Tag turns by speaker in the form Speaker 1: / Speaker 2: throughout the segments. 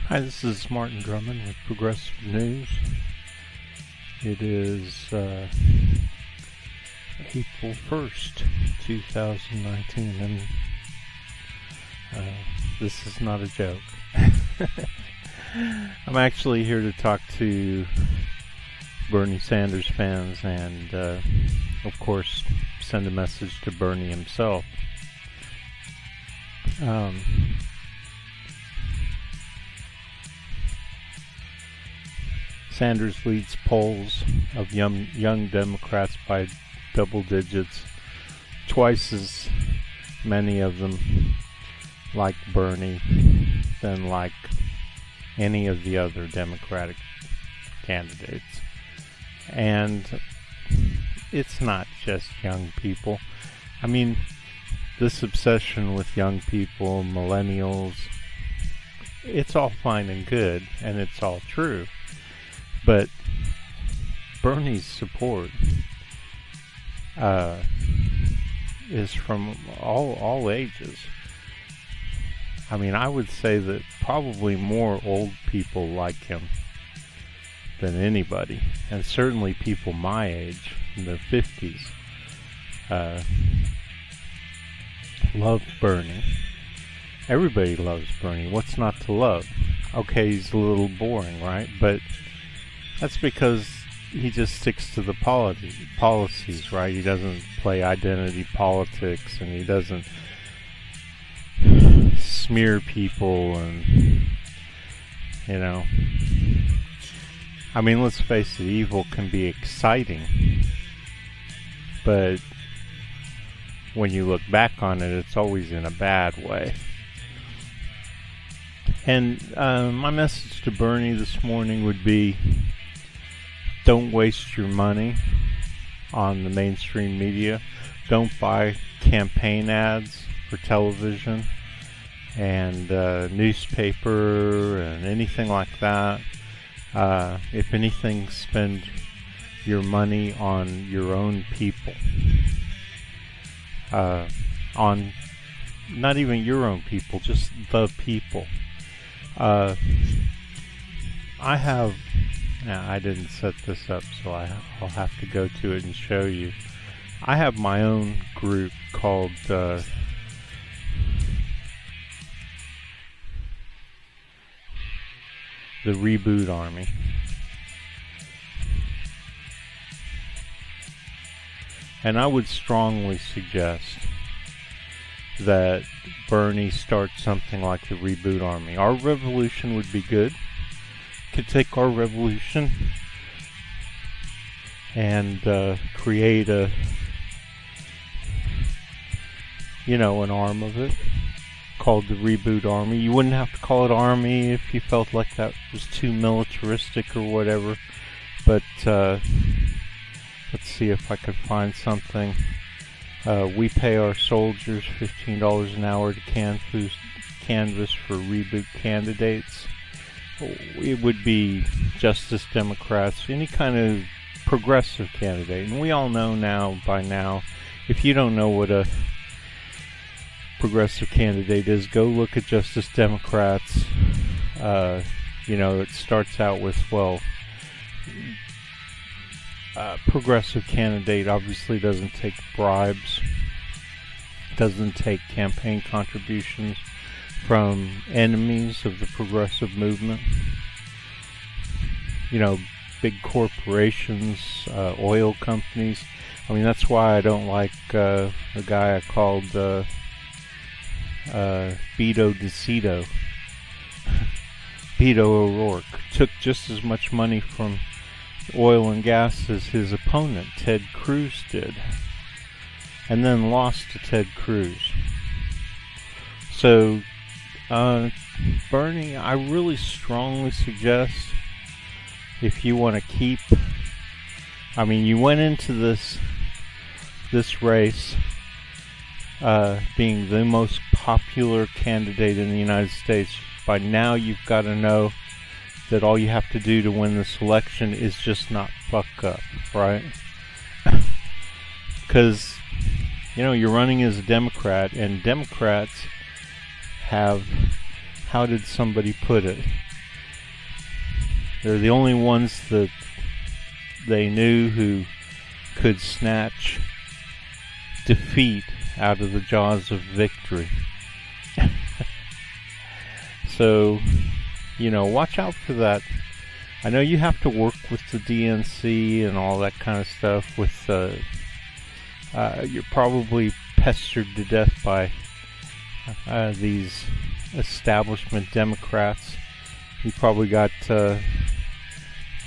Speaker 1: Hi, this is Martin Drummond with Progressive News. It is April 1st, 2019, and this is not a joke. I'm actually here to talk to Bernie Sanders fans and, of course, send a message to Bernie himself. Sanders leads polls of young Democrats by double digits, twice as many of them like Bernie than like any of the other Democratic candidates. And it's not just young people. I mean, this obsession with young people, millennials, it's all fine and good, and it's all true. But Bernie's support is from all ages. I mean, I would say that probably more old people like him than anybody, and certainly people my age, in their 50s, love Bernie. Everybody loves Bernie. What's not to love? Okay, he's a little boring, right? But that's because he just sticks to the policies, right? He doesn't play identity politics, and he doesn't smear people, and, you know. I mean, let's face it, evil can be exciting, but when you look back on it, it's always in a bad way. And my message to Bernie this morning would be, don't waste your money on the mainstream media. Don't buy campaign ads for television and newspaper and anything like that. If anything, spend your money on your own people. On not even your own people, just the people. I didn't set this up, so I'll have to go to it and show you. I have my own group called the Reboot Army. And I would strongly suggest that Bernie start something like the Reboot Army. Our revolution would be good. Could take our revolution and create an arm of it called the Reboot Army. You wouldn't have to call it Army if you felt like that was too militaristic or whatever, but let's see if I could find something. We pay our soldiers $15 an hour to canvass for Reboot candidates. It would be Justice Democrats, any kind of progressive candidate. And we all know by now, if you don't know what a progressive candidate is, go look at Justice Democrats. It starts out with, progressive candidate obviously doesn't take bribes, doesn't take campaign contributions from enemies of the progressive movement. Big corporations, oil companies. I mean, that's why I don't like the guy I called Beto DeCito. Beto O'Rourke took just as much money from oil and gas as his opponent, Ted Cruz, did, and then lost to Ted Cruz. So, Bernie, I really strongly suggest, if you want to keep, you went into this race being the most popular candidate in the United States. By now, you've got to know that all you have to do to win this election is just not fuck up, right? Because, you're running as a Democrat, and Democrats have, how did somebody put it? They're the only ones that they knew who could snatch defeat out of the jaws of victory. So, watch out for that. I know you have to work with the DNC and all that kind of stuff. You're probably pestered to death by these establishment Democrats. You probably got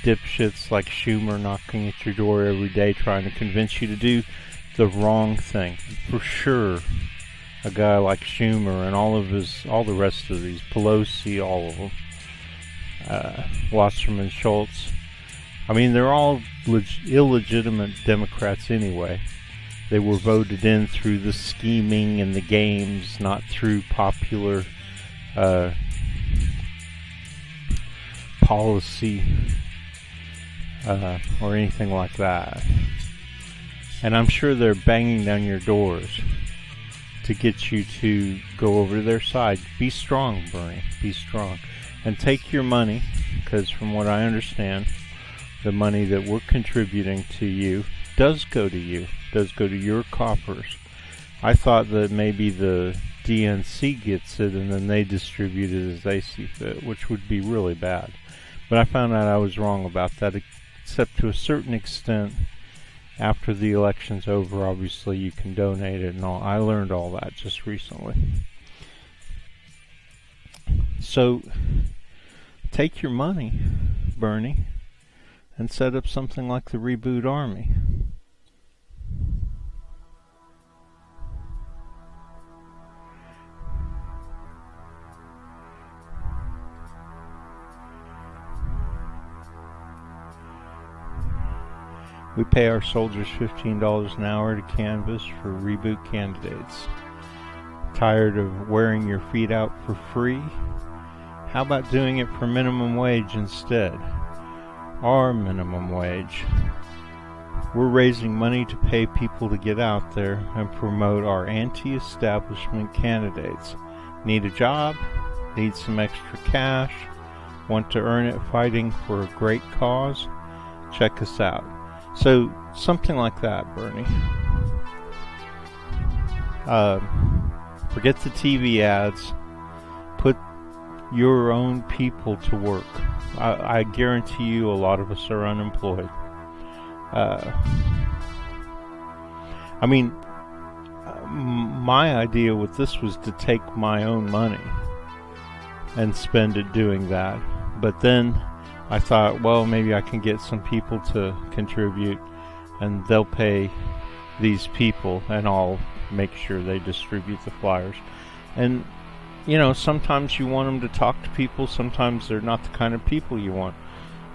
Speaker 1: dipshits like Schumer knocking at your door every day trying to convince you to do the wrong thing. For sure, a guy like Schumer and all the rest of these, Pelosi, all of them, Wasserman Schultz, I mean, they're all illegitimate Democrats anyway. They were voted in through the scheming and the games, not through popular policy or anything like that. And I'm sure they're banging down your doors to get you to go over to their side. Be strong, Bernie. Be strong. And take your money, because from what I understand, the money that we're contributing to you does go to you, does go to your coffers. I thought that maybe the DNC gets it and then they distribute it as they see fit, which would be really bad. But I found out I was wrong about that, except to a certain extent. After the election's over, obviously you can donate it and all. I learned all that just recently. So, take your money, Bernie, and set up something like the Reboot Army. We pay our soldiers $15 an hour to canvass for reboot candidates. Tired of wearing your feet out for free? How about doing it for minimum wage instead? Our minimum wage. We're raising money to pay people to get out there and promote our anti-establishment candidates. Need a job? Need some extra cash? Want to earn it fighting for a great cause? Check us out. So, something like that, Bernie. Forget the TV ads. Put your own people to work. I guarantee you a lot of us are unemployed. My idea with this was to take my own money and spend it doing that. But then I thought, well, maybe I can get some people to contribute and they'll pay these people and I'll make sure they distribute the flyers. And, sometimes you want them to talk to people, sometimes they're not the kind of people you want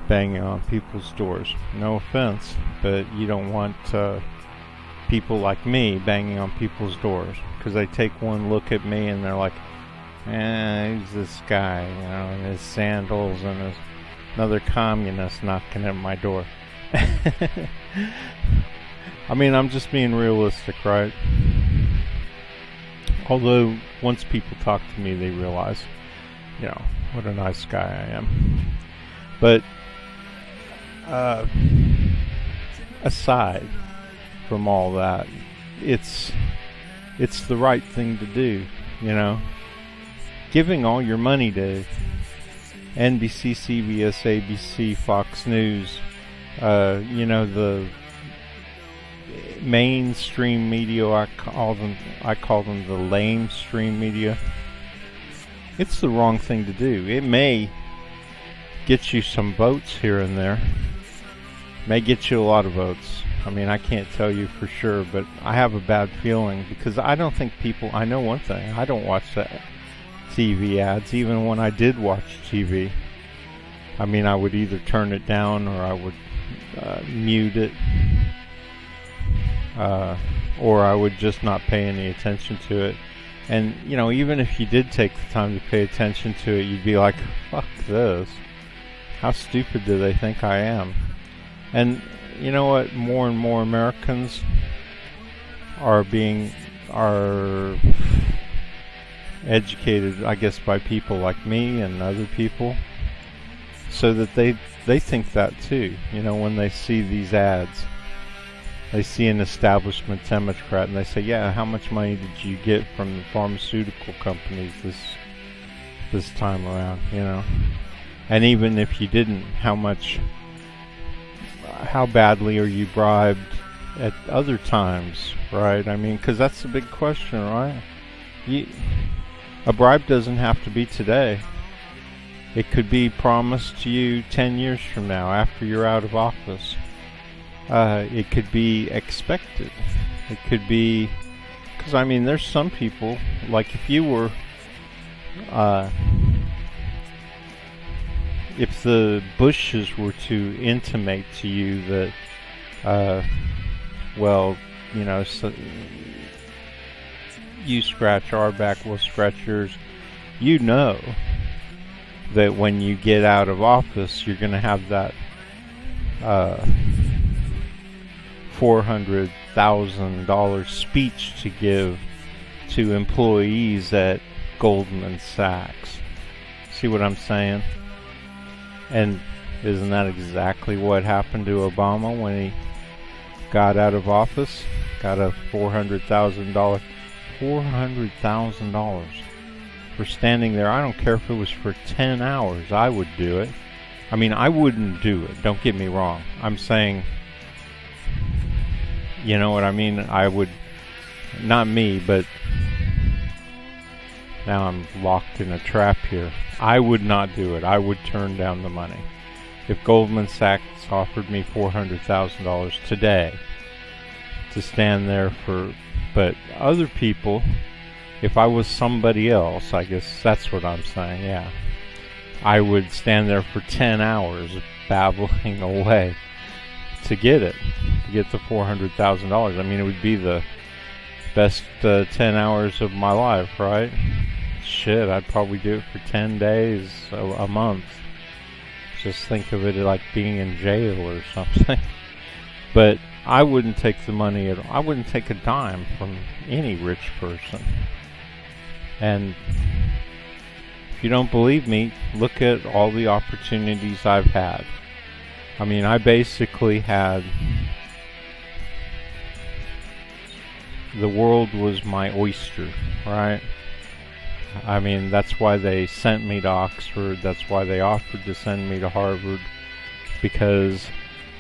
Speaker 1: banging on people's doors. No offense, but you don't want people like me banging on people's doors, because they take one look at me and they're like, who's this guy, in his sandals and his another communist knocking at my door. I'm just being realistic, right? Although, once people talk to me, they realize, what a nice guy I am. But, aside from all that, it's the right thing to do, Giving all your money to NBC, CBS, ABC, Fox News, the mainstream media, I call them the lamestream media. It's the wrong thing to do. It may get you some votes here and there. May get you a lot of votes. I can't tell you for sure, but I have a bad feeling because I don't think people, I know one thing, I don't watch that TV ads. Even when I did watch TV, I would either turn it down or I would mute it, or I would just not pay any attention to it. And even if you did take the time to pay attention to it, you'd be like, fuck this, how stupid do they think I am? And you know what, more and more Americans are educated, I guess, by people like me and other people. so that they think that too. You know, when they see these ads, they see an establishment Democrat and they say, yeah, how much money did you get from the pharmaceutical companies this time around, you know? And even if you didn't, how badly are you bribed at other times, right? I mean, because that's the big question, right? A bribe doesn't have to be today. It could be promised to you 10 years from now after you're out of office. It could be expected. It could be, because I mean, there's some people, like if you were, if the Bushes were to intimate to you that, well, you know, so you scratch our back, we'll scratch yours, you know that when you get out of office, you're going to have that $400,000 speech to give to employees at Goldman Sachs. See what I'm saying? And isn't that exactly what happened to Obama when he got out of office? Got a $400,000 for standing there. I don't care if it was for 10 hours. I would do it. I mean, I wouldn't do it. Don't get me wrong. I'm saying, you know what I mean? I would, not me, but now I'm locked in a trap here. I would not do it. I would turn down the money. If Goldman Sachs offered me $400,000 today to stand there for, but other people, if I was somebody else, I guess that's what I'm saying, yeah, I would stand there for 10 hours babbling away to get it, to get the $400,000. I mean, it would be the best 10 hours of my life, right? Shit, I'd probably do it for 10 days, a month. Just think of it like being in jail or something. But I wouldn't take the money at all. I wouldn't take a dime from any rich person. And if you don't believe me, look at all the opportunities I've had. I mean, I basically had, the world was my oyster, right? I mean, that's why they sent me to Oxford. That's why they offered to send me to Harvard, because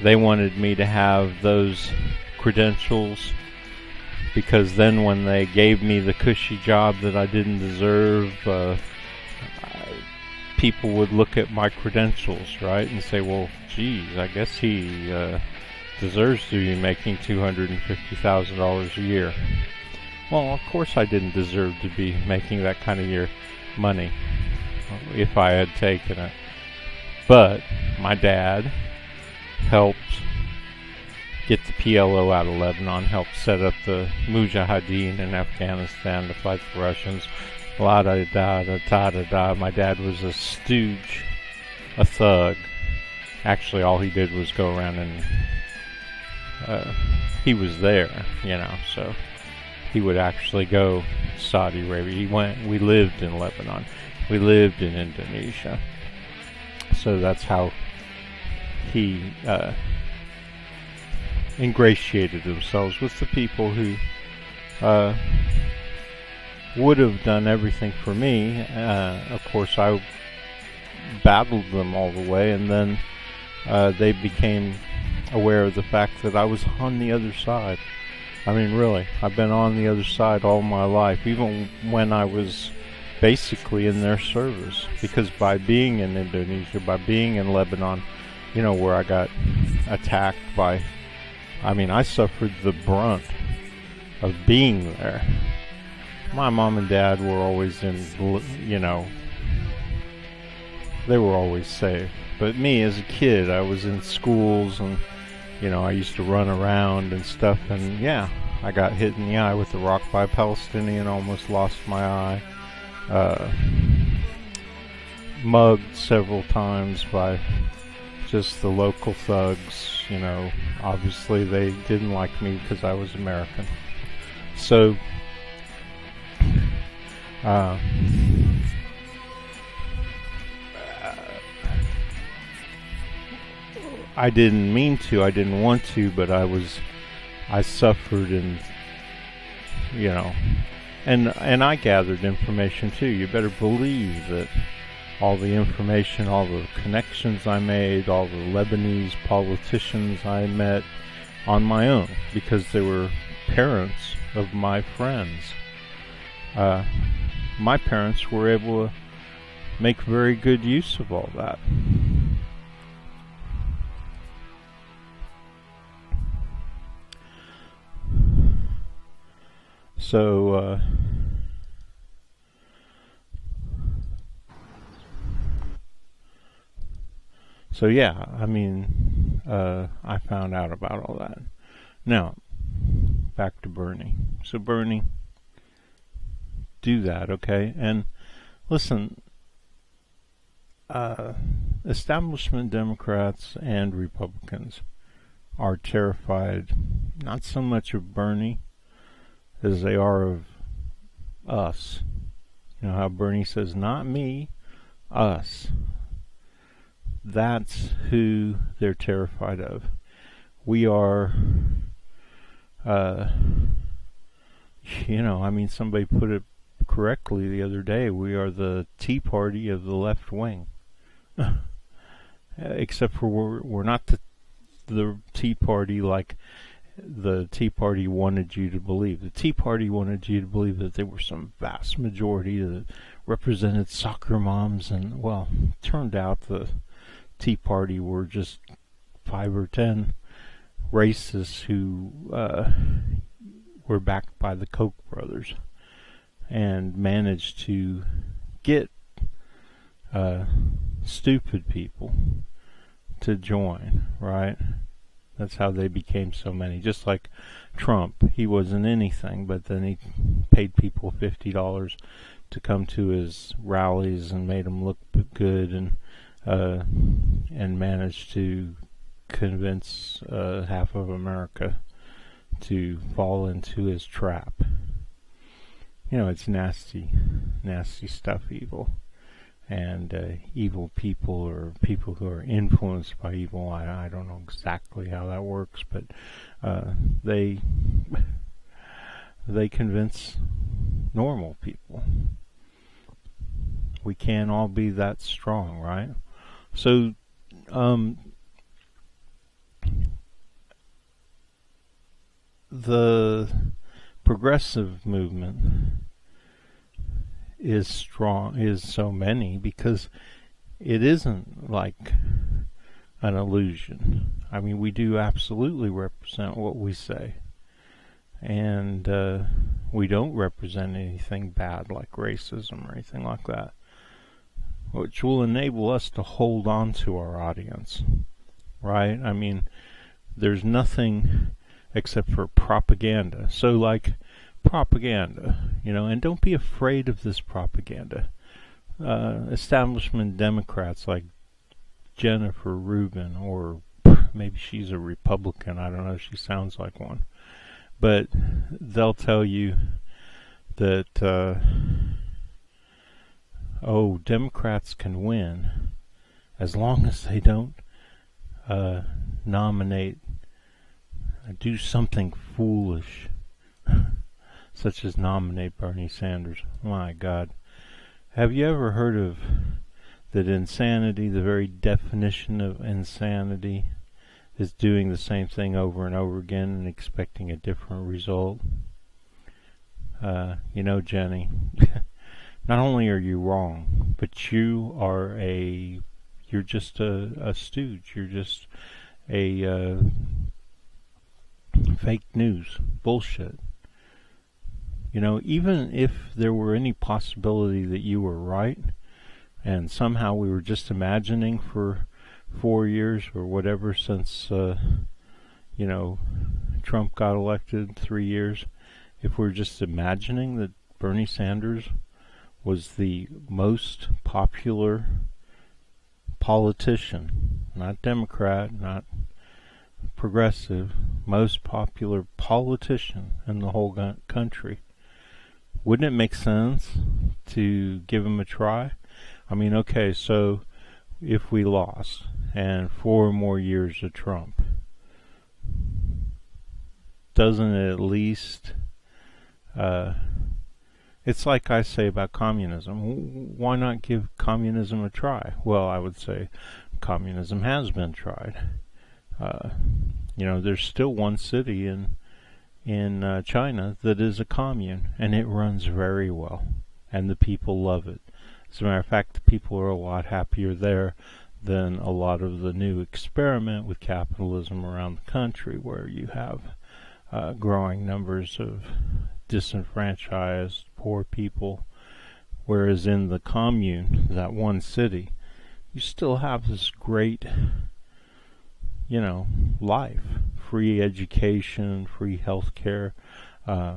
Speaker 1: they wanted me to have those credentials, because then when they gave me the cushy job that I didn't deserve, people would look at my credentials, right, and say, well, geez, I guess he deserves to be making $250,000 a year. Well, of course I didn't deserve to be making that kind of money if I had taken it. But my dad helped get the PLO out of Lebanon, helped set up the Mujahideen in Afghanistan to fight the Russians. La da da da da da da. My dad was a stooge, a thug. Actually, all he did was go around and he was there, you know, so he would actually go to Saudi Arabia. We lived in Lebanon. We lived in Indonesia. So that's how he ingratiated themselves with the people who would have done everything for me. Of course, I battled them all the way, and then they became aware of the fact that I was on the other side. I mean, really, I've been on the other side all my life, even when I was basically in their service, because by being in Indonesia, by being in Lebanon, you know, where I got attacked by, I mean, I suffered the brunt of being there. My mom and dad were always in, you know, they were always safe. But me, as a kid, I was in schools, and, you know, I used to run around and stuff, and yeah, I got hit in the eye with a rock by a Palestinian, almost lost my eye. Mugged several times by just the local thugs, you know. Obviously they didn't like me because I was American. So I didn't mean to, I didn't want to, but I suffered, and you know, and I gathered information too. You better believe that all the information, all the connections I made, all the Lebanese politicians I met on my own, because they were parents of my friends. My parents were able to make very good use of all that. So, yeah, I mean, I found out about all that. Now, back to Bernie. So Bernie, do that, okay? And listen, establishment Democrats and Republicans are terrified not so much of Bernie as they are of us. You know how Bernie says, not me, us. That's who they're terrified of. We are, you know, I mean, somebody put it correctly the other day. We are the Tea Party of the left wing. Except for we're not the Tea Party like the Tea Party wanted you to believe. The Tea Party wanted you to believe that there were some vast majority that represented soccer moms, and, well, turned out the Tea Party were just 5 or 10 racists who were backed by the Koch brothers and managed to get stupid people to join, right? That's how they became so many. Just like Trump, he wasn't anything, but then he paid people $50 to come to his rallies and made them look good, and managed to convince half of America to fall into his trap. You know, it's nasty, nasty stuff, evil. And evil people, or people who are influenced by evil, I don't know exactly how that works, but they convince normal people. We can't all be that strong, right? So the progressive movement is strong, is so many, because it isn't like an illusion. I mean, we do absolutely represent what we say, and we don't represent anything bad like racism or anything like that, which will enable us to hold on to our audience, right? I mean, there's nothing except for propaganda. So, like, propaganda, you know, and don't be afraid of this propaganda. Establishment Democrats like Jennifer Rubin, or maybe she's a Republican, I don't know, she sounds like one, but they'll tell you that Democrats can win as long as they don't do something foolish, such as nominate Bernie Sanders. My God. Have you ever heard of that insanity, the very definition of insanity, is doing the same thing over and over again and expecting a different result? You know, Jenny, not only are you wrong, but you're just a stooge. You're just a fake news bullshit. You know, even if there were any possibility that you were right, and somehow we were just imagining for 4 years or whatever since, Trump got elected, 3 years, if we're just imagining that Bernie Sanders was the most popular politician, not Democrat, not progressive, most popular politician in the whole country, wouldn't it make sense to give him a try? I mean, okay, so if we lost and 4 more years of Trump. Doesn't it at least... it's like I say about communism. Why not give communism a try? Well, I would say communism has been tried. There's still one city in China that is a commune, and it runs very well, and the people love it. As a matter of fact, the people are a lot happier there than a lot of the new experiment with capitalism around the country, where you have growing numbers of disenfranchised poor people, whereas in the commune, that one city, you still have this great life, free education, free health care, a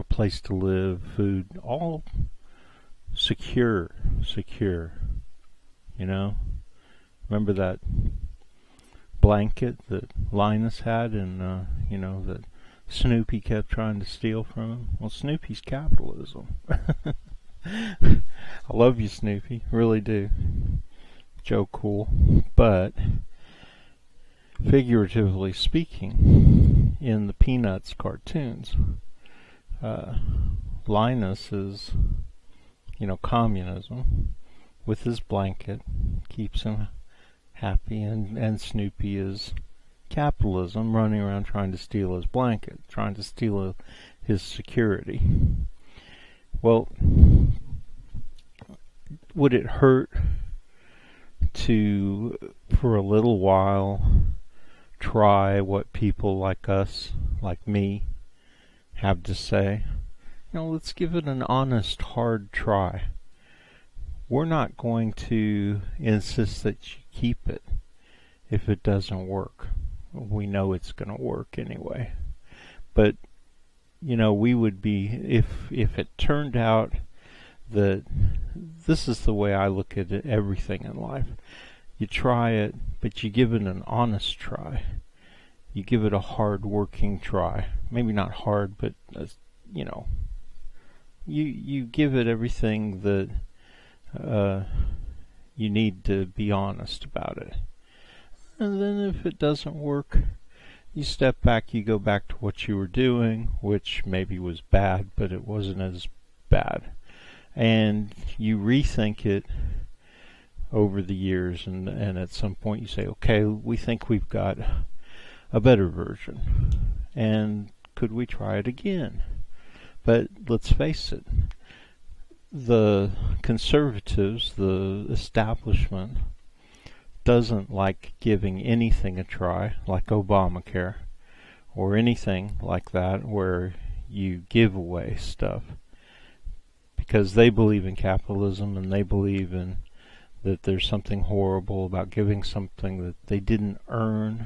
Speaker 1: place to live, food, all secure. Remember that blanket that Linus had, and that Snoopy kept trying to steal from him? Well, Snoopy's capitalism. I love you, Snoopy, really do. Joe Cool. But figuratively speaking, in the Peanuts cartoons, Linus is, communism with his blanket, keeps him happy, and Snoopy is capitalism, running around trying to steal his blanket, trying to steal his security. Well, would it hurt to, for a little while, try what people like us, like me, have to say? Let's give it an honest, hard try. We're not going to insist that you keep it if it doesn't work. We know it's going to work anyway. But, we would be, if it turned out that this is the way I look at it, everything in life. You try it, but you give it an honest try. You give it a hard-working try. Maybe not hard, but, you give it everything that you need to be honest about it. And then if it doesn't work, you step back, you go back to what you were doing, which maybe was bad, but it wasn't as bad. And you rethink it over the years, and at some point you say, okay, we think we've got a better version, and could we try it again? But let's face it, the conservatives, the establishment, doesn't like giving anything a try, like Obamacare, or anything like that where you give away stuff, because they believe in capitalism, and they believe in that there's something horrible about giving something that they didn't earn.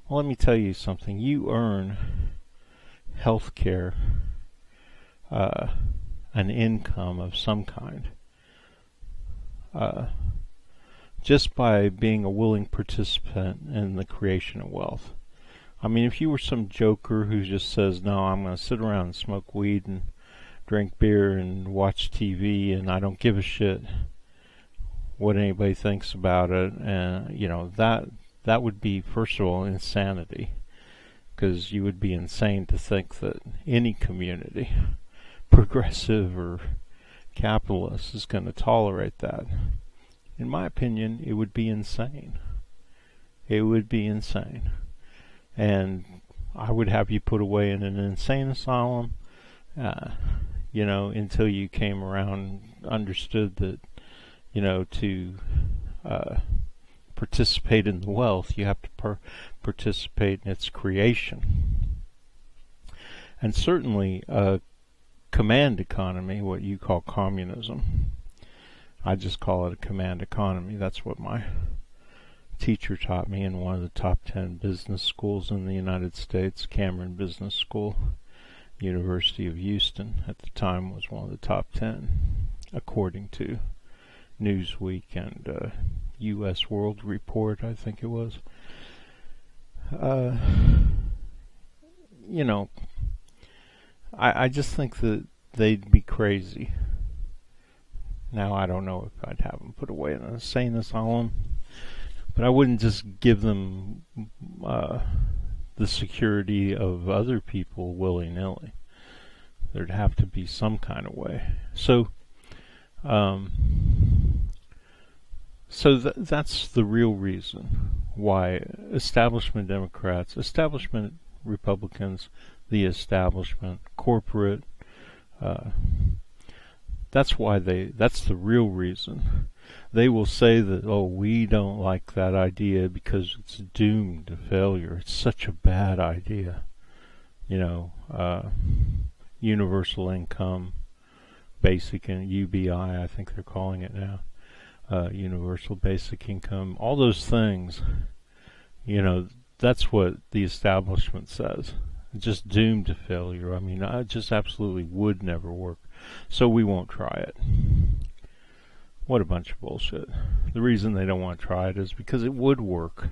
Speaker 1: Well, let me tell you something. You earn health care, an income of some kind, just by being a willing participant in the creation of wealth. I mean, if you were some joker who just says, no, I'm going to sit around and smoke weed and drink beer and watch TV, and I don't give a shit what anybody thinks about it, and that would be, first of all, insanity, because you would be insane to think that any community, progressive or capitalist, is going to tolerate that. In my opinion, it would be insane. It would be insane. And I would have you put away in an insane asylum, until you came around, understood that, to participate in the wealth, you have to participate in its creation. And certainly a command economy, what you call communism, I just call it a command economy. That's what my teacher taught me in one of the top 10 business schools in the United States, Cameron Business School. University of Houston at the time was one of the top 10, according to Newsweek and U.S. World Report, I think it was. I just think that they'd be crazy. Now, I don't know if I'd have them put away in an insane asylum, But I wouldn't just give them the security of other people willy-nilly. There'd have to be some kind of way. So that's the real reason why establishment Democrats, establishment Republicans, the establishment, corporate, that's the real reason. They will say that, oh, we don't like that idea because it's doomed to failure. It's such a bad idea. Universal income, basic and UBI, I think they're calling it now. Universal basic income, all those things, that's what the establishment says. It's just doomed to failure. I mean, it just absolutely would never work. So we won't try it. What a bunch of bullshit. The reason they don't want to try it is because it would work.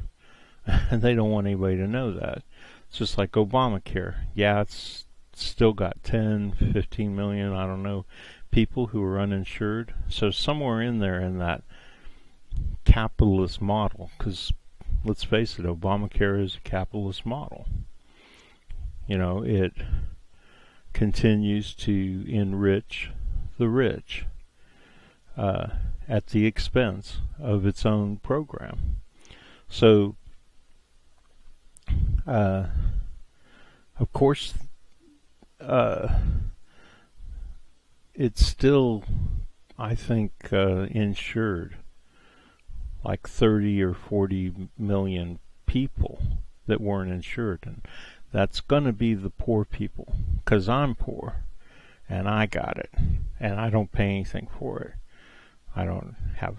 Speaker 1: And they don't want anybody to know that. It's just like Obamacare. Yeah, it's still got 10, 15 million, I don't know, people who are uninsured. So somewhere in there in that capitalist model, because let's face it, Obamacare is a capitalist model. It continues to enrich the rich at the expense of its own program. So, of course, it's still, I think, insured like 30 or 40 million people that weren't insured. And that's going to be the poor people, because I'm poor and I got it and I don't pay anything for it. I don't have,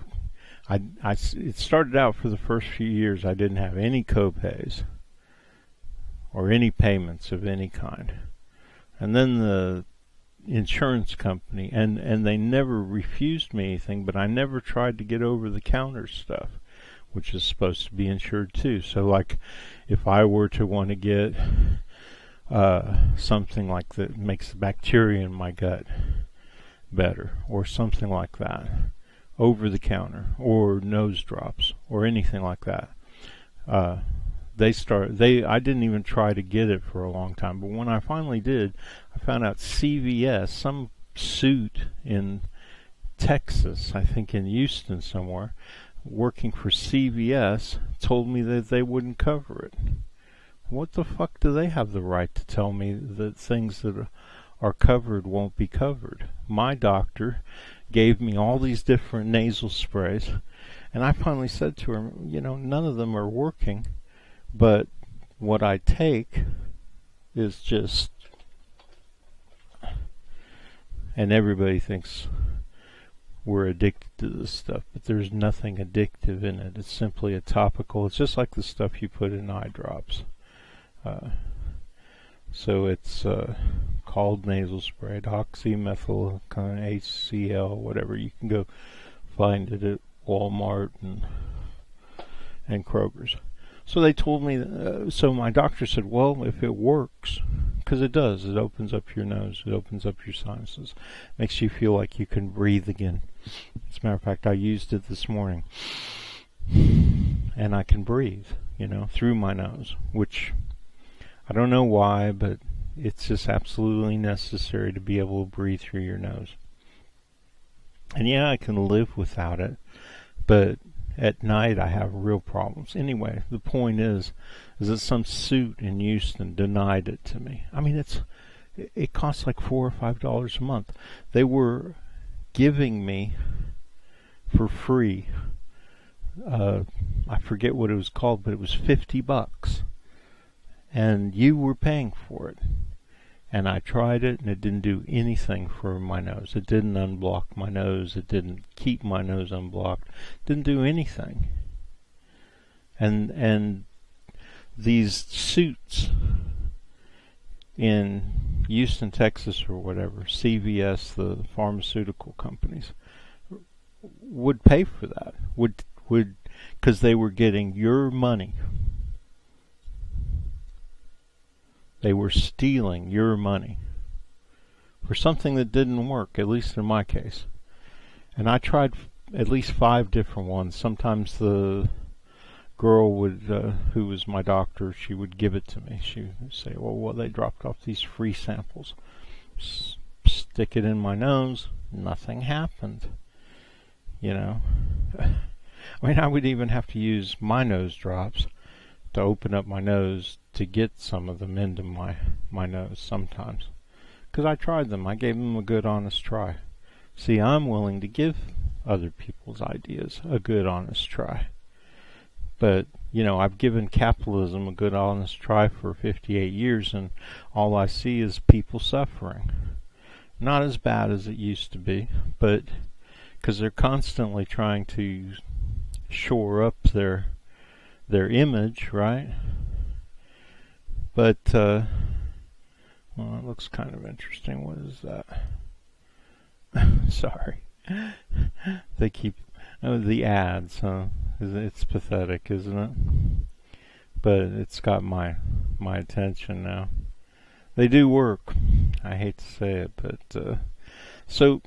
Speaker 1: it started out for the first few years I didn't have any co-pays or any payments of any kind. And then the insurance company, and they never refused me anything, but I never tried to get over the counter stuff, which is supposed to be insured too. So like if I were to want to get something like that makes the bacteria in my gut better or something like that, over the counter, or nose drops or anything like that, I didn't even try to get it for a long time, but when I finally did, I found out CVS, some suit in Texas, I think in Houston somewhere, working for CVS, told me that they wouldn't cover it. What the fuck do they have the right to tell me that things that are covered won't be covered? My doctor gave me all these different nasal sprays, and I finally said to her, none of them are working, but what I take is just, and everybody thinks we're addicted to this stuff, but there's nothing addictive in it. It's simply a topical. It's just like the stuff you put in eye drops. So it's called nasal spray, oxymethyl HCl, whatever. You can go find it at Walmart and Kroger's. So they told me, so my doctor said, well, if it works, because it does, it opens up your nose, it opens up your sinuses, makes you feel like you can breathe again. As a matter of fact, I used it this morning, and I can breathe, through my nose, which I don't know why, but it's just absolutely necessary to be able to breathe through your nose. And yeah, I can live without it, but at night I have real problems. Anyway, the point is that some suit in Houston denied it to me. I mean, it costs like $4 or $5 a month. They were giving me for free, I forget what it was called, but it was $50, and you were paying for it. And I tried it, and it didn't do anything for my nose. It didn't unblock my nose. It didn't keep my nose unblocked. It didn't do anything. And these suits in Houston, Texas, or whatever, CVS, the pharmaceutical companies, would pay for that. Would because they were getting your money. They were stealing your money for something that didn't work, at least in my case. And I tried at least 5 different ones. Sometimes the girl would, who was my doctor, she would give it to me. She would say, well, they dropped off these free samples. Stick it in my nose, nothing happened. You know, I mean, I would even have to use my nose drops to open up my nose to get some of them into my nose sometimes. Because I tried them. I gave them a good, honest try. See, I'm willing to give other people's ideas a good, honest try. But, you know, I've given capitalism a good, honest try for 58 years, and all I see is people suffering. Not as bad as it used to be, but because they're constantly trying to shore up their image, right? But, well, it looks kind of interesting. What is that? Sorry. They keep... Oh, the ads, huh? It's pathetic, isn't it? But it's got my attention now. They do work. I hate to say it, but so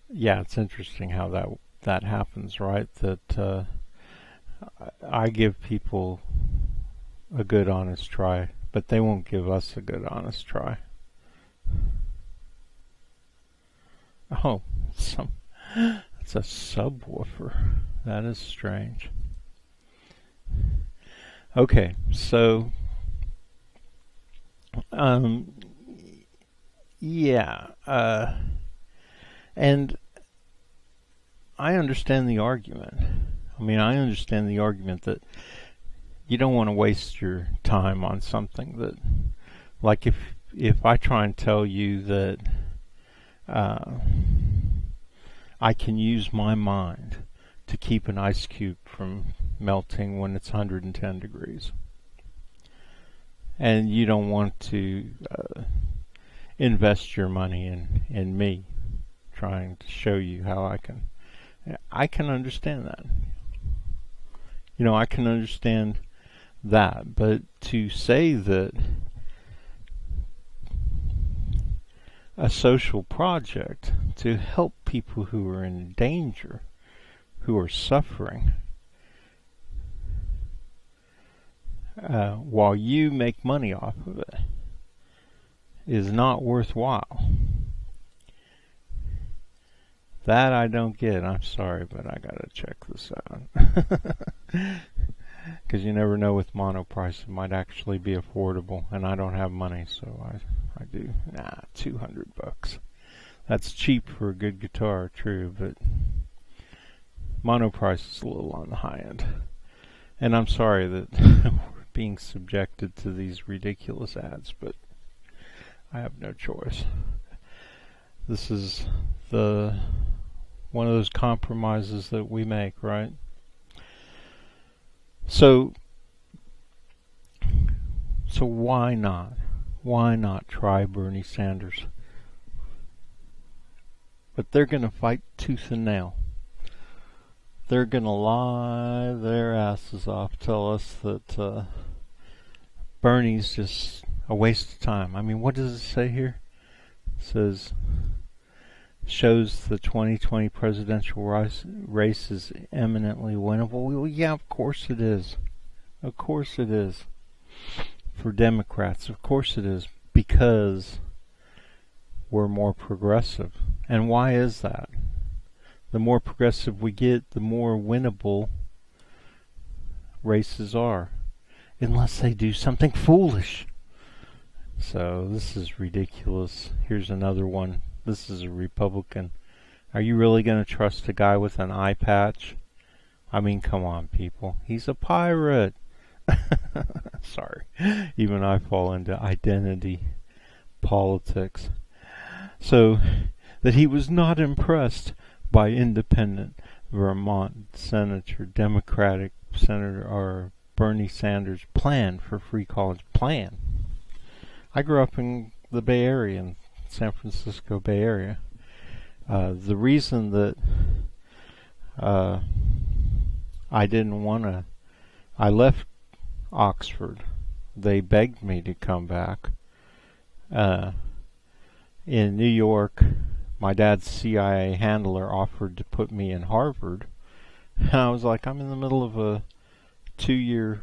Speaker 1: yeah, it's interesting how that happens, right? That I give people a good, honest try, but they won't give us a good, honest try. Oh, that's a subwoofer. That is strange. Okay, so yeah, and I understand the argument. I mean, I understand the argument that you don't want to waste your time on something that, like, if I try and tell you that I can use my mind to keep an ice cube from melting when it's 110 degrees, and you don't want to invest your money in me trying to show you how I can understand that. You know, I can understand that, but to say that a social project to help people who are in danger, who are suffering, while you make money off of it, is not worthwhile. That I don't get. I'm sorry, but I gotta check this out. Because you never know with monoprice, it might actually be affordable, and I don't have money, so I do. $200. That's cheap for a good guitar, true, but monoprice is a little on the high end. And I'm sorry that we're being subjected to these ridiculous ads, but I have no choice. This is one of those compromises that we make, right? So why not? Why not try Bernie Sanders? But they're going to fight tooth and nail. They're going to lie their asses off, tell us that Bernie's just a waste of time. I mean, what does it say here? It says, shows the 2020 presidential race is eminently winnable. Well, yeah, of course it is. Of course it is. For Democrats, of course it is. Because we're more progressive. And why is that? The more progressive we get, the more winnable races are. Unless they do something foolish. So this is ridiculous. Here's another one. This is a Republican. Are you really going to trust a guy with an eye patch? I mean, come on, people. He's a pirate. Sorry. Even I fall into identity politics. So, that he was not impressed by independent Vermont Senator, Democratic Senator, or Bernie Sanders' plan for free college. Plan. I grew up in the Bay Area, in San Francisco Bay Area. The reason that I didn't want to, I left Oxford. They begged me to come back. In New York, my dad's CIA handler offered to put me in Harvard. And I was like, I'm in the middle of a 2-year.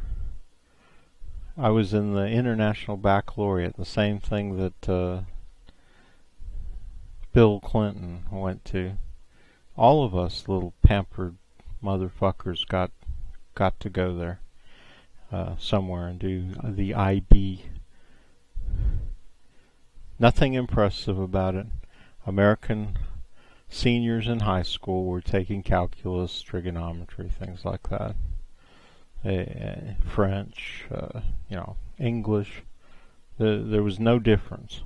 Speaker 1: I was in the International Baccalaureate, the same thing that Bill Clinton went to. All of us little pampered motherfuckers got to go there somewhere and do the IB. Nothing impressive about it. American seniors in high school were taking calculus, trigonometry, things like that. French, English. There was no difference,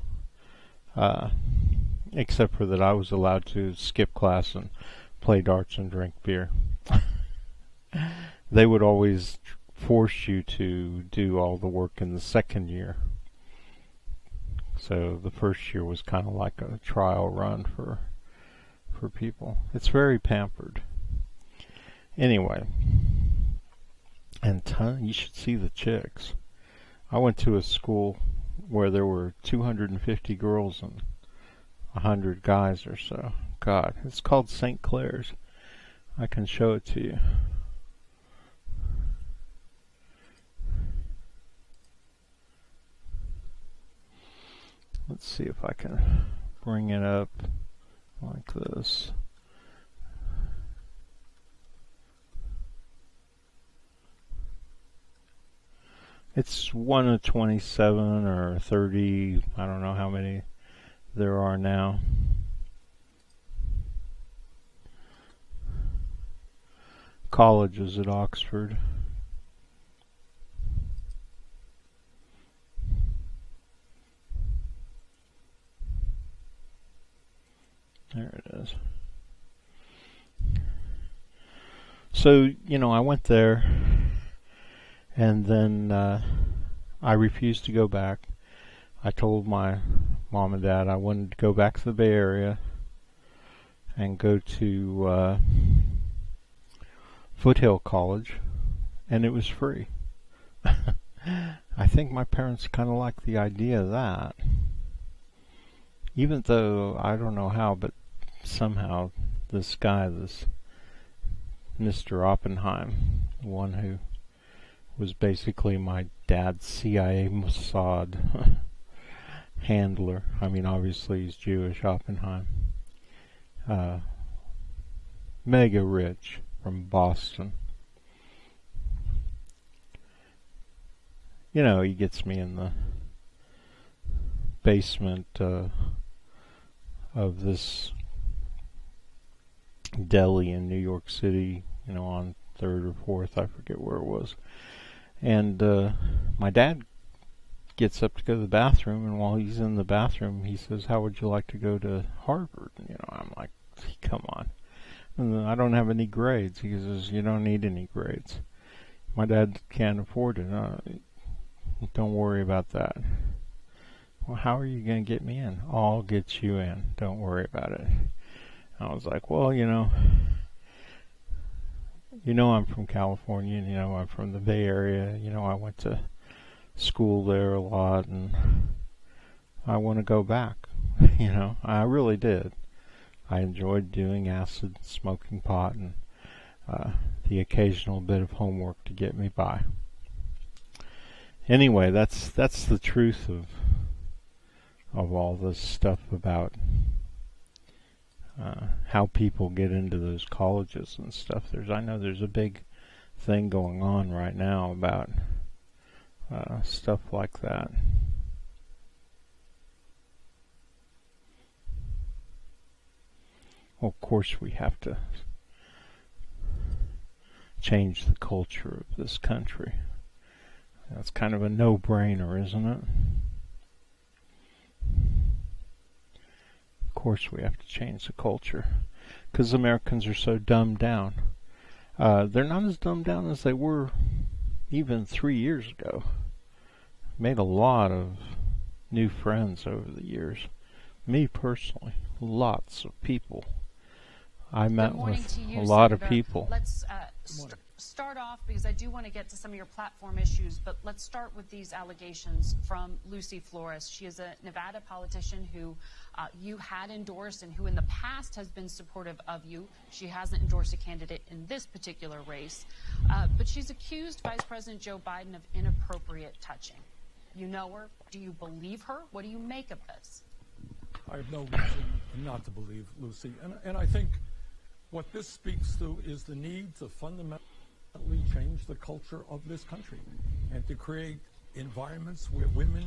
Speaker 1: except for that I was allowed to skip class and play darts and drink beer. They would always force you to do all the work in the second year. So the first year was kind of like a trial run for people. It's very pampered. Anyway, and you should see the chicks. I went to a school where there were 250 girls and 100 guys or so. God, it's called St. Clair's. I can show it to you. Let's see if I can bring it up like this. It's 1 of 27 or 30, I don't know how many there are now. Colleges at Oxford. There it is. So, I went there, and then I refused to go back. I told my mom and dad I wanted to go back to the Bay Area and go to Foothill College, and it was free. I think my parents kind of liked the idea of that. Even though, I don't know how, but somehow this guy, this Mr. Oppenheim, the one who was basically my dad's CIA Mossad handler. I mean, obviously he's Jewish, Oppenheim. Mega rich from Boston. He gets me in the basement of this deli in New York City, on 3rd or 4th, I forget where it was. And my dad gets up to go to the bathroom, and while he's in the bathroom, he says, "How would you like to go to Harvard?" And, I'm like, come on. And I don't have any grades. He says, "You don't need any grades. My dad can't afford it. Don't worry about that." Well, how are you going to get me in? I'll get you in. Don't worry about it. I was like, well, I'm from California, and, I'm from the Bay Area. I went to school there a lot, and I want to go back. I really did. I enjoyed doing acid, smoking pot, and the occasional bit of homework to get me by. Anyway, that's the truth of all this stuff about how people get into those colleges and stuff. I know there's a big thing going on right now about stuff like that. Well, of course we have to change the culture of this country. That's kind of a no-brainer, isn't it? Of course we have to change the culture, because Americans are so dumbed down. They're not as dumbed down as they were even 3 years ago. Made a lot of new friends over the years. Me personally, lots of people. I met with a lot of people.
Speaker 2: start off, because I do want to get to some of your platform issues, but let's start with these allegations from Lucy Flores. She is a Nevada politician who you had endorsed and who in the past has been supportive of you. She hasn't endorsed a candidate in this particular race, but she's accused Vice President Joe Biden of inappropriate touching. You know her. Do you believe her? What do you make of this?
Speaker 3: I have no reason not to believe Lucy. And I think what this speaks to is the need to fundamentally change the culture of this country and to create environments where women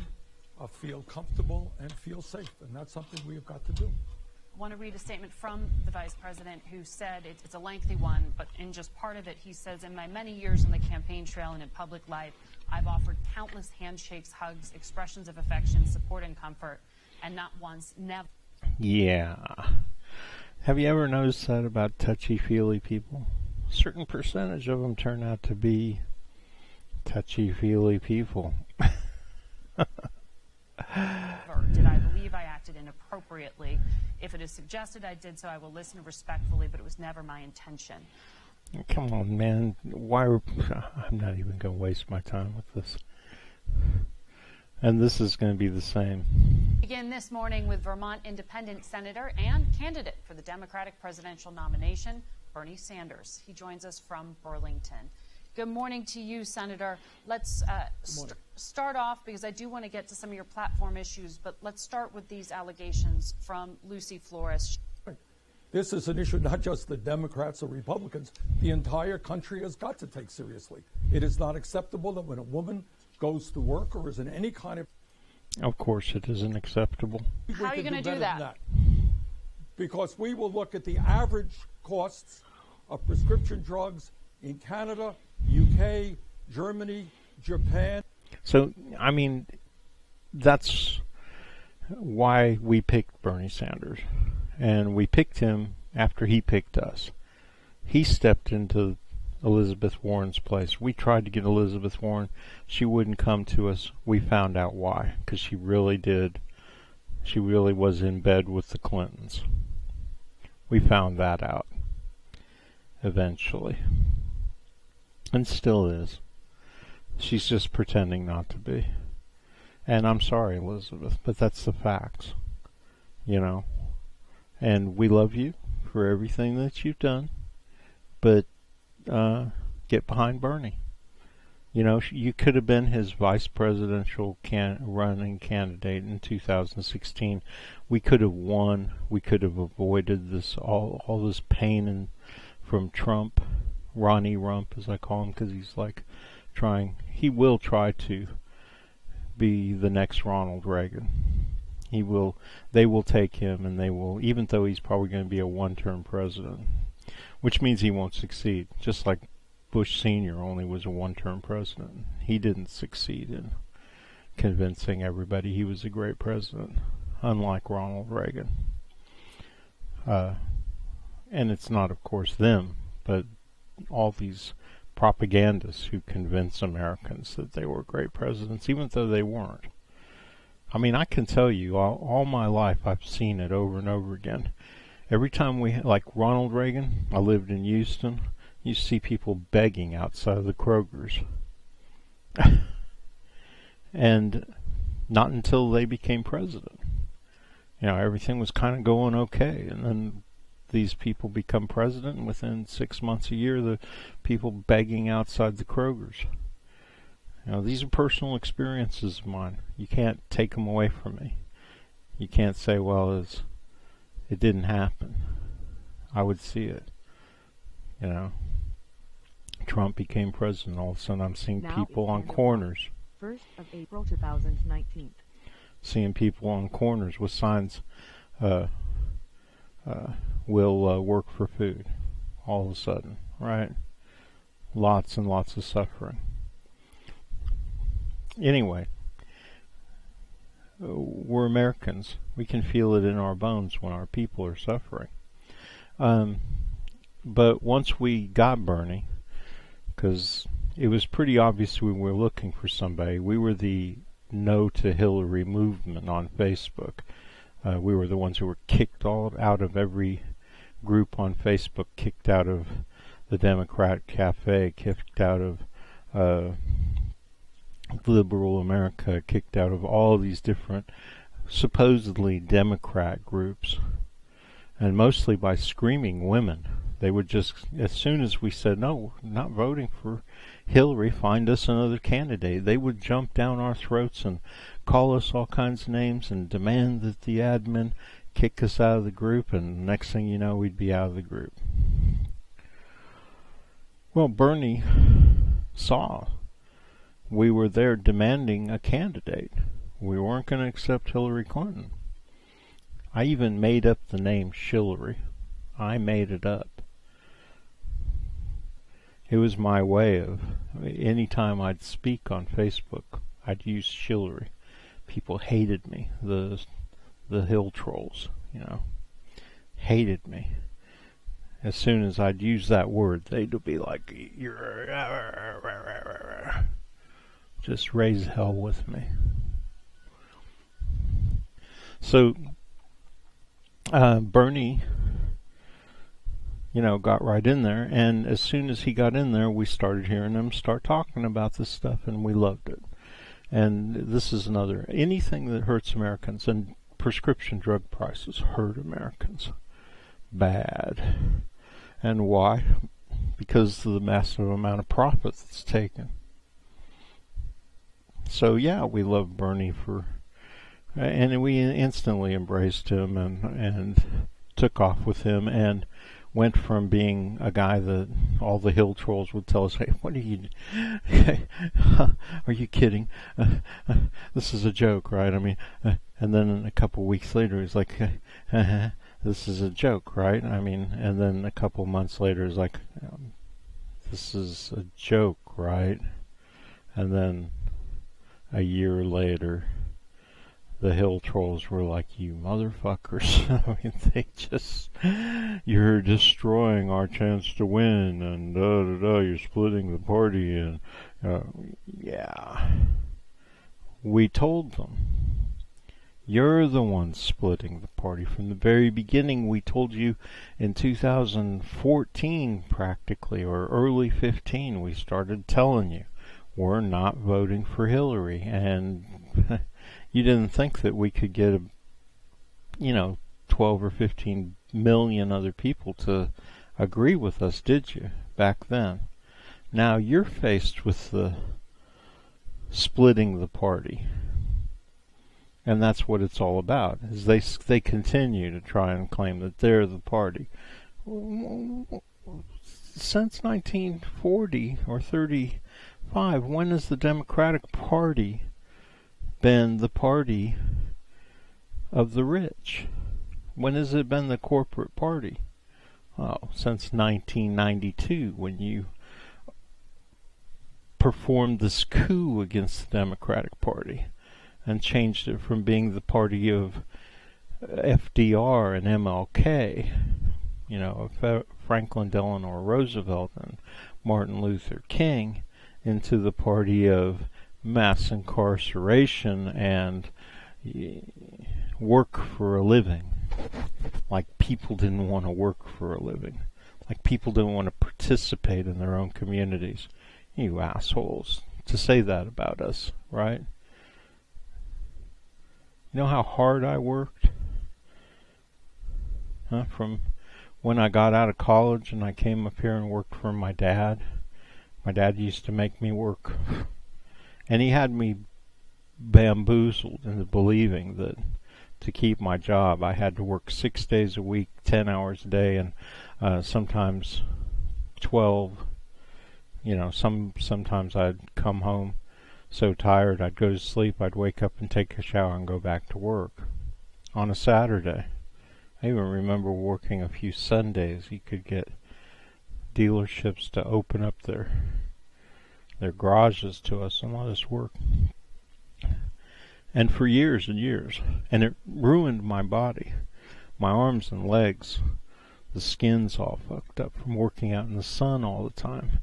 Speaker 3: feel comfortable and feel safe. And that's something we have got to do.
Speaker 2: I want to read a statement from the Vice President who said, it's a lengthy one, but in just part of it, he says, in my many years on the campaign trail and in public life, I've offered countless handshakes, hugs, expressions of affection, support, and comfort, and not once, never.
Speaker 1: Yeah. Have you ever noticed that about touchy-feely people? A certain percentage of them turn out to be touchy-feely people.
Speaker 2: Did I believe I acted inappropriately? If it is suggested I did so, I will listen respectfully, but it was never my intention.
Speaker 1: Come on, man. I'm not even going to waste my time with this. And this is going to be the same.
Speaker 2: Begin this morning with Vermont Independent Senator and candidate for the Democratic presidential nomination, Bernie Sanders. He joins us from Burlington. Good morning to you, Senator. Let's start off, because I do want to get to some of your platform issues, but let's start with these allegations from Lucy Flores.
Speaker 3: This is an issue not just the Democrats or Republicans. The entire country has got to take seriously. It is not acceptable that when a woman goes to work or is in any kind of...
Speaker 1: Of course it isn't acceptable.
Speaker 2: How are you going to do that?
Speaker 3: Because we will look at the average costs of prescription drugs in Canada, UK, Germany, Japan.
Speaker 1: So, I mean, that's why we picked Bernie Sanders. And we picked him after he picked us. He stepped into Elizabeth Warren's place. We tried to get Elizabeth Warren. She wouldn't come to us. We found out why. Because she really did. She really was in bed with the Clintons. We found that out eventually. And still is. She's just pretending not to be. And I'm sorry, Elizabeth, but that's the facts. You know? And we love you for everything that you've done. But get behind Bernie. You know, you could have been his vice presidential running candidate in 2016. We could have won. We could have avoided this all this pain from Trump, Ronnie Rump, as I call him, because he's like he will try to be the next Ronald Reagan. They will take him, and they will, even though he's probably going to be a one-term president, which means he won't succeed, just like Bush Sr. only was a one-term president. He didn't succeed in convincing everybody he was a great president, unlike Ronald Reagan. And it's not, of course, them, but all these propagandists who convince Americans that they were great presidents, even though they weren't. I mean, I can tell you, all my life I've seen it over and over again. Every time like Ronald Reagan, I lived in Houston, you see people begging outside of the Kroger's. And not until they became president. You know, everything was kind of going okay, and then these people become president, and within 6 months, a year, the people begging outside the Kroger's. You know, these are personal experiences of mine. You can't take them away from me. You can't say, well, it didn't happen. I would see it. You know, Trump became president. All of a sudden, I'm seeing people on corners.
Speaker 4: 1st of April 2019.
Speaker 1: Seeing people on corners with signs, will work for food. All of a sudden, right? Lots and lots of suffering. Anyway, we're Americans. We can feel it in our bones when our people are suffering. But once we got Bernie, because it was pretty obvious we were looking for somebody. We were the No to Hillary movement on Facebook. We were the ones who were kicked out of every group on Facebook, kicked out of the Democrat Cafe, kicked out of liberal America, kicked out of all these different supposedly Democrat groups, and mostly by screaming women. They would just, as soon as we said, no, we're not voting for Hillary, find us another candidate, they would jump down our throats and call us all kinds of names and demand that the admin kick us out of the group, and next thing you know, we'd be out of the group. Well, Bernie saw we were there demanding a candidate. We weren't going to accept Hillary Clinton. I even made up the name Shillery. I made it up. It was my way of, anytime I'd speak on Facebook, I'd use Shillery. People hated me. The hill trolls, hated me. As soon as I'd use that word, they'd be like, "You're just raise hell with me." So Bernie, got right in there, and as soon as he got in there, we started hearing him start talking about this stuff, and we loved it. And this is another, anything that hurts Americans, and prescription drug prices hurt Americans bad. And why? Because of the massive amount of profit that's taken. So yeah, we love Bernie and we instantly embraced him and took off with him, and went from being a guy that all the hill trolls would tell us, "Hey, what are you? Are you kidding? This is a joke, right?" I mean, and then a couple weeks later, he's like, "This is a joke, right?" I mean, and then a couple months later, he's like, "This is a joke, right?" And then a year later, the hill trolls were like, "You motherfuckers." I mean, they just, "You're destroying our chance to win, and you're splitting the party," and yeah. We told them, you're the ones splitting the party. From the very beginning, we told you in 2014 practically, or early 15, we started telling you, we're not voting for Hillary, and you didn't think that we could get 12 or 15 million other people to agree with us, did you, back then? Now you're faced with the splitting the party, and that's what it's all about. Is they continue to try and claim that they're the party. Since 1940 or 35, when has the Democratic Party been the party of the rich? When has it been the corporate party? Oh, since 1992, when you performed this coup against the Democratic Party and changed it from being the party of FDR and MLK, of Franklin Delano Roosevelt and Martin Luther King, into the party of mass incarceration and work for a living. Like people didn't want to work for a living. Like people didn't want to participate in their own communities. You assholes, to say that about us, right? You know how hard I worked? From when I got out of college and I came up here and worked for my dad. My dad used to make me work. And he had me bamboozled into believing that to keep my job, I had to work 6 days a week, 10 hours a day, and sometimes 12. Sometimes I'd come home so tired I'd go to sleep, I'd wake up and take a shower and go back to work on a Saturday. I even remember working a few Sundays. You could get dealerships to open up their garages to us and let us work. And for years and years. And it ruined my body. My arms and legs. The skin's all fucked up from working out in the sun all the time.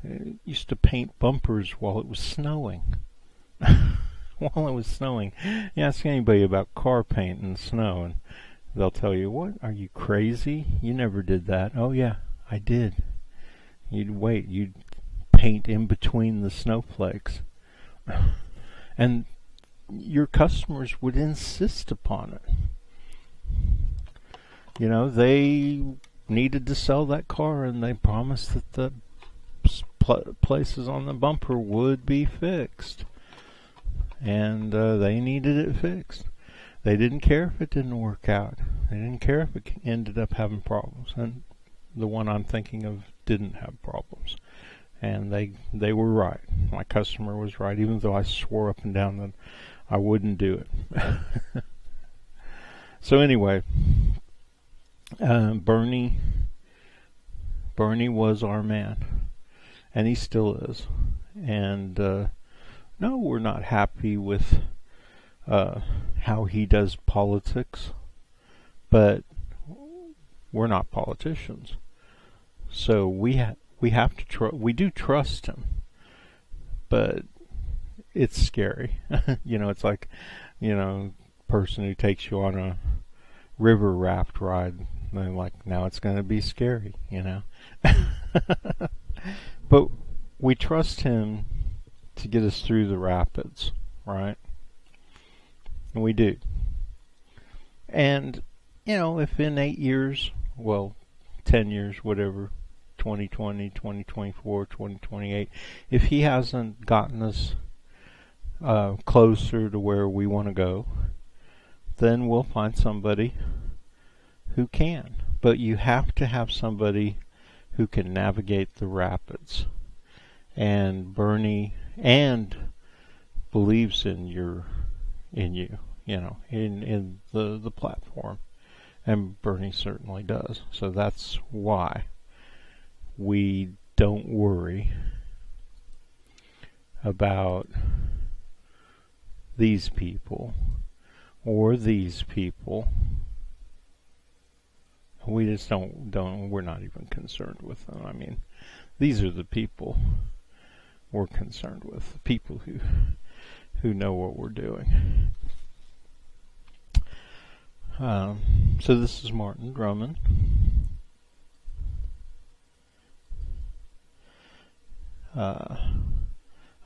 Speaker 1: I used to paint bumpers while it was snowing. While it was snowing. You ask anybody about car paint in the snow and they'll tell you, "What? Are you crazy? You never did that." "Oh yeah, I did." You'd wait. You'd paint in between the snowflakes. And your customers would insist upon it. You know, they needed to sell that car, and they promised that the places on the bumper would be fixed. And they needed it fixed. They didn't care if it didn't work out. They didn't care if it ended up having problems. And the one I'm thinking of didn't have problems. And they were right. My customer was right, even though I swore up and down that I wouldn't do it. So anyway, Bernie was our man. And he still is. And no, we're not happy with how he does politics, but we're not politicians. So we have to we do trust him, but it's scary. You know, it's like, you know, person who takes you on a river raft ride. They're like, now it's going to be scary, you know. But we trust him to get us through the rapids, right? And we do. And, you know, if in 8 years, well, 10 years, whatever, 2020, 2024, 2028, if he hasn't gotten us closer to where we want to go, then we'll find somebody who can. But you have to have somebody who can navigate the rapids. And Bernie believes in you, you know, in the platform. And Bernie certainly does. So that's why we don't worry about these people or these people. We just we're not even concerned with them. I mean, these are the people we're concerned with, the people who know what we're doing. So this is Martin Drummond. I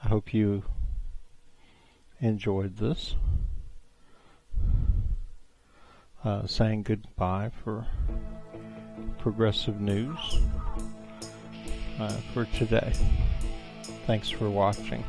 Speaker 1: hope you enjoyed this. Saying goodbye for Progressive News for today. Thanks for watching.